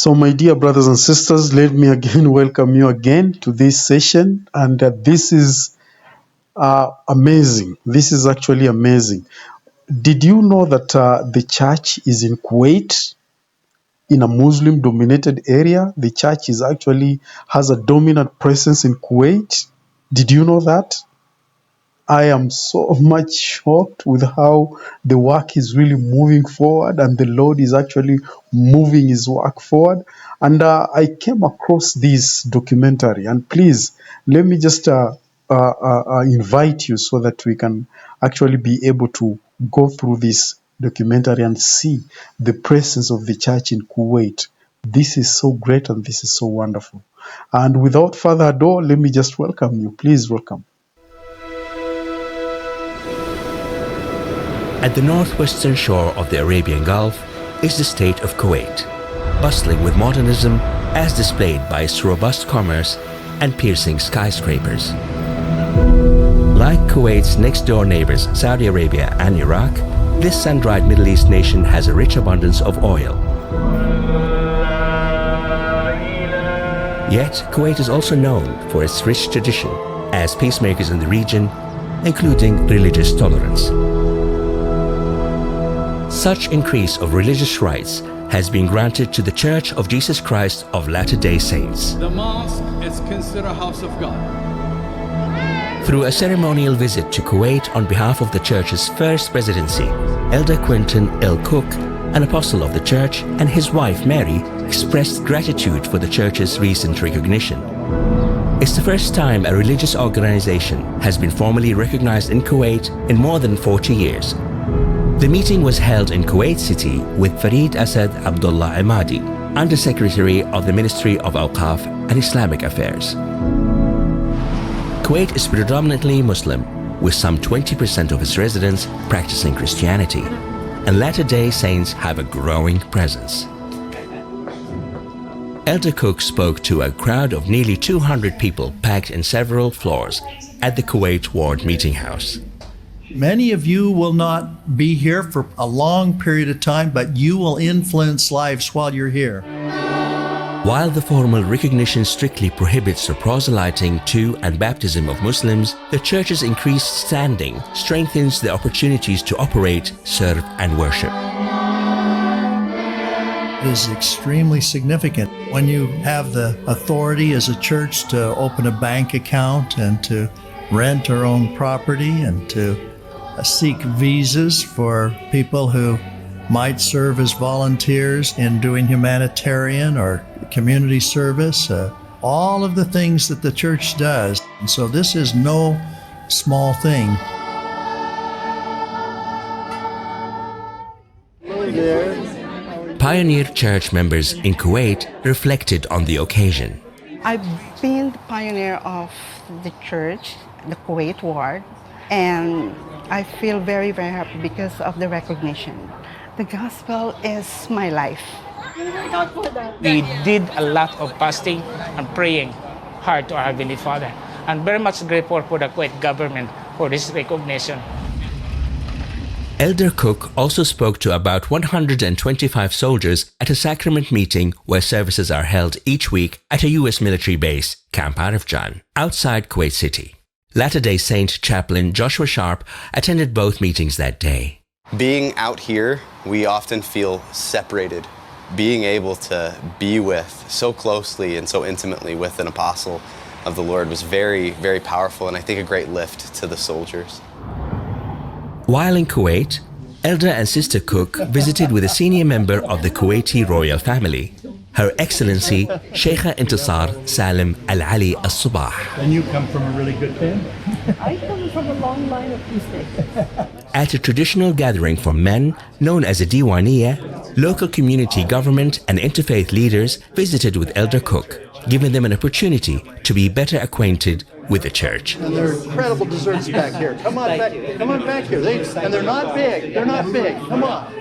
So, my dear brothers and sisters, let me again welcome you again to this session. And this is amazing. This is actually amazing. Did you know that the church is in Kuwait, in a Muslim dominated area? The church is actually has a dominant presence in Kuwait. Did you know that? I am so much shocked with how the work is really moving forward and the Lord is actually moving his work forward. And I came across this documentary, and please let me just invite you so that we can actually be able to go through this documentary and see the presence of the church in Kuwait. This is so great and this is so wonderful. And without further ado, let me just welcome you. Please welcome. At the northwestern shore of the Arabian Gulf is the state of Kuwait, bustling with modernism as displayed by its robust commerce and piercing skyscrapers. Like Kuwait's next-door neighbors Saudi Arabia and Iraq, this sun-dried Middle East nation has a rich abundance of oil. Yet, Kuwait is also known for its rich tradition as peacemakers in the region, including religious tolerance. Such increase of religious rights has been granted to the Church of Jesus Christ of Latter-day Saints. The mosque is considered a house of God. Through a ceremonial visit to Kuwait on behalf of the Church's first presidency, Elder Quinton L. Cook, an apostle of the Church, and his wife Mary expressed gratitude for the Church's recent recognition. It's the first time a religious organization has been formally recognized in Kuwait in more than 40 years. The meeting was held in Kuwait City with Farid Asad Abdullah Imadi, Undersecretary of the Ministry of Awqaf and Islamic Affairs. Kuwait is predominantly Muslim, with some 20% of its residents practicing Christianity, and Latter-day Saints have a growing presence. Elder Cook spoke to a crowd of nearly 200 people packed in several floors at the Kuwait Ward Meeting House. Many of you will not be here for a long period of time, but you will influence lives while you're here. While the formal recognition strictly prohibits the proselyting to and baptism of Muslims, the Church's increased standing strengthens the opportunities to operate, serve, and worship. It is extremely significant when you have the authority as a church to open a bank account and to rent our own property and to seek visas for people who might serve as volunteers in doing humanitarian or community service, all of the things that the church does. And so this is no small thing. Pioneer church members in Kuwait reflected on the occasion. I've been the pioneer of the church, the Kuwait Ward, and I feel very, very happy because of the recognition. The gospel is my life. We did a lot of fasting and praying hard to our Heavenly Father, and very much grateful for the Kuwait government for this recognition. Elder Cook also spoke to about 125 soldiers at a sacrament meeting where services are held each week at a U.S. military base, Camp Arifjan, outside Kuwait City. Latter-day Saint chaplain Joshua Sharp attended both meetings that day. Being out here, we often feel separated. Being able to be with so closely and so intimately with an apostle of the Lord was very, very powerful, and I think a great lift to the soldiers. While in Kuwait, Elder and Sister Cook visited with a senior member of the Kuwaiti royal family, Her Excellency Sheikha Intisar Salim Al-Ali Al-Subah. And you come from a really good family. I come from a long line of peacemakers. At a traditional gathering for men known as a Diwaniyah, local community government and interfaith leaders visited with Elder Cook, giving them an opportunity to be better acquainted with the church. And there are incredible desserts back here. Come on back here. And they're not big. Come on.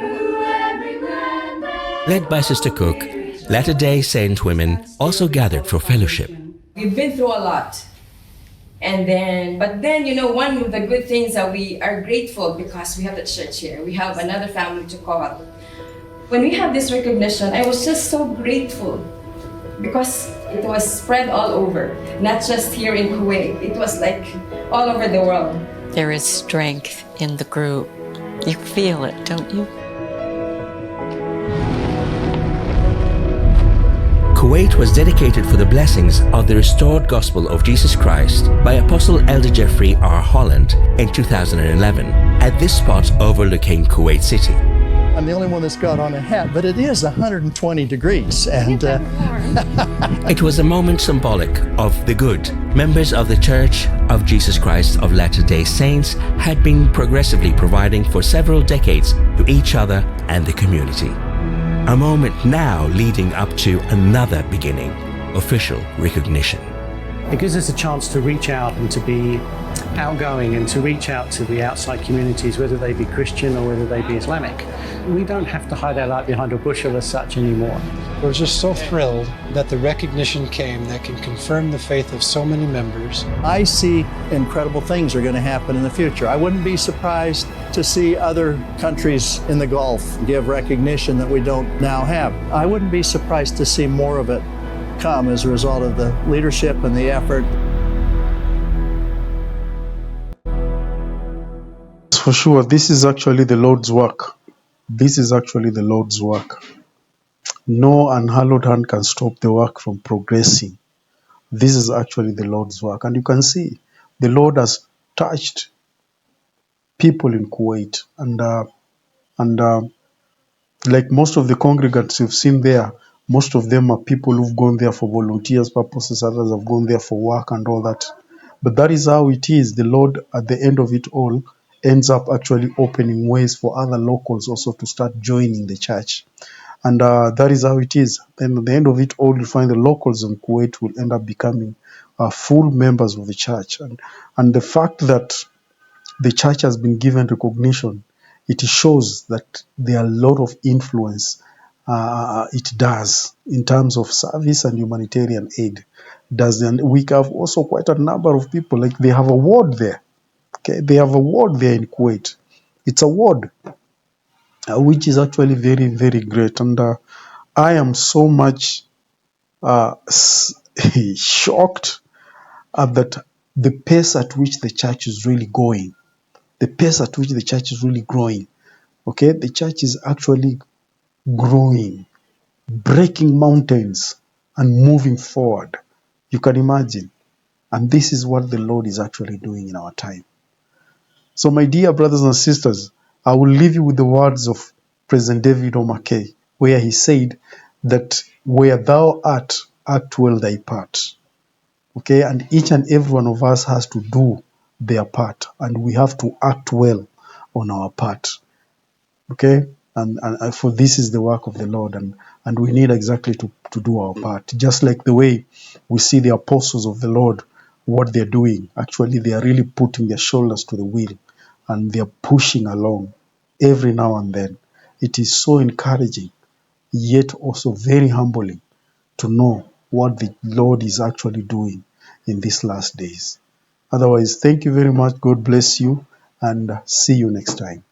Led by Sister Cook, Latter-day Saint women also gathered for fellowship. We've been through a lot. But then, one of the good things that we are grateful because we have the church here. We have another family to call. When we have this recognition, I was just so grateful because it was spread all over, not just here in Kuwait. It was like all over the world. There is strength in the group. You feel it, don't you? Kuwait was dedicated for the blessings of the restored gospel of Jesus Christ by Apostle Elder Jeffrey R. Holland in 2011 at this spot overlooking Kuwait City. I'm the only one that's got on a hat, but it is 120 degrees. And It was a moment symbolic of the good. Members of the Church of Jesus Christ of Latter-day Saints had been progressively providing for several decades to each other and the community. A moment now leading up to another beginning, official recognition. It gives us a chance to reach out and to be outgoing and to reach out to the outside communities, whether they be Christian or whether they be Islamic. We don't have to hide our light behind a bushel as such anymore. We're just so thrilled that the recognition came that can confirm the faith of so many members. I see incredible things are going to happen in the future. I wouldn't be surprised to see other countries in the Gulf give recognition that we don't now have. I wouldn't be surprised to see more of it come as a result of the leadership and the effort. For sure, this is actually the Lord's work. This is actually the Lord's work. No unhallowed hand can stop the work from progressing. This is actually the Lord's work. And you can see the Lord has touched people in Kuwait. And like most of the congregants you've seen there, most of them are people who've gone there for volunteers purposes. Others have gone there for work and all that. But that is how it is. The Lord, at the end of it all, ends up actually opening ways for other locals also to start joining the church. And that is how it is. Then at the end of it all, you find the locals in Kuwait will end up becoming full members of the church. And the fact that the church has been given recognition, it shows that there are a lot of influence it does in terms of service and humanitarian aid. And we have also quite a number of people, like they have a ward there. Okay, they have a ward there in Kuwait. It's a ward, which is actually very, very great. And I am so much shocked at that the pace at which the church is really going. The pace at which the church is really growing. Okay, the church is actually growing, breaking mountains and moving forward. You can imagine. And this is what the Lord is actually doing in our time. So my dear brothers and sisters, I will leave you with the words of President David O'Mackey, where he said that where thou art, act well thy part. Okay, and each and every one of us has to do their part, and we have to act well on our part. Okay, and for this is the work of the Lord, and we need exactly to do our part. Just like the way we see the apostles of the Lord, what they're doing. Actually, they are really putting their shoulders to the wheel and they're pushing along every now and then. It is so encouraging, yet also very humbling to know what the Lord is actually doing in these last days. Otherwise, thank you very much. God bless you and see you next time.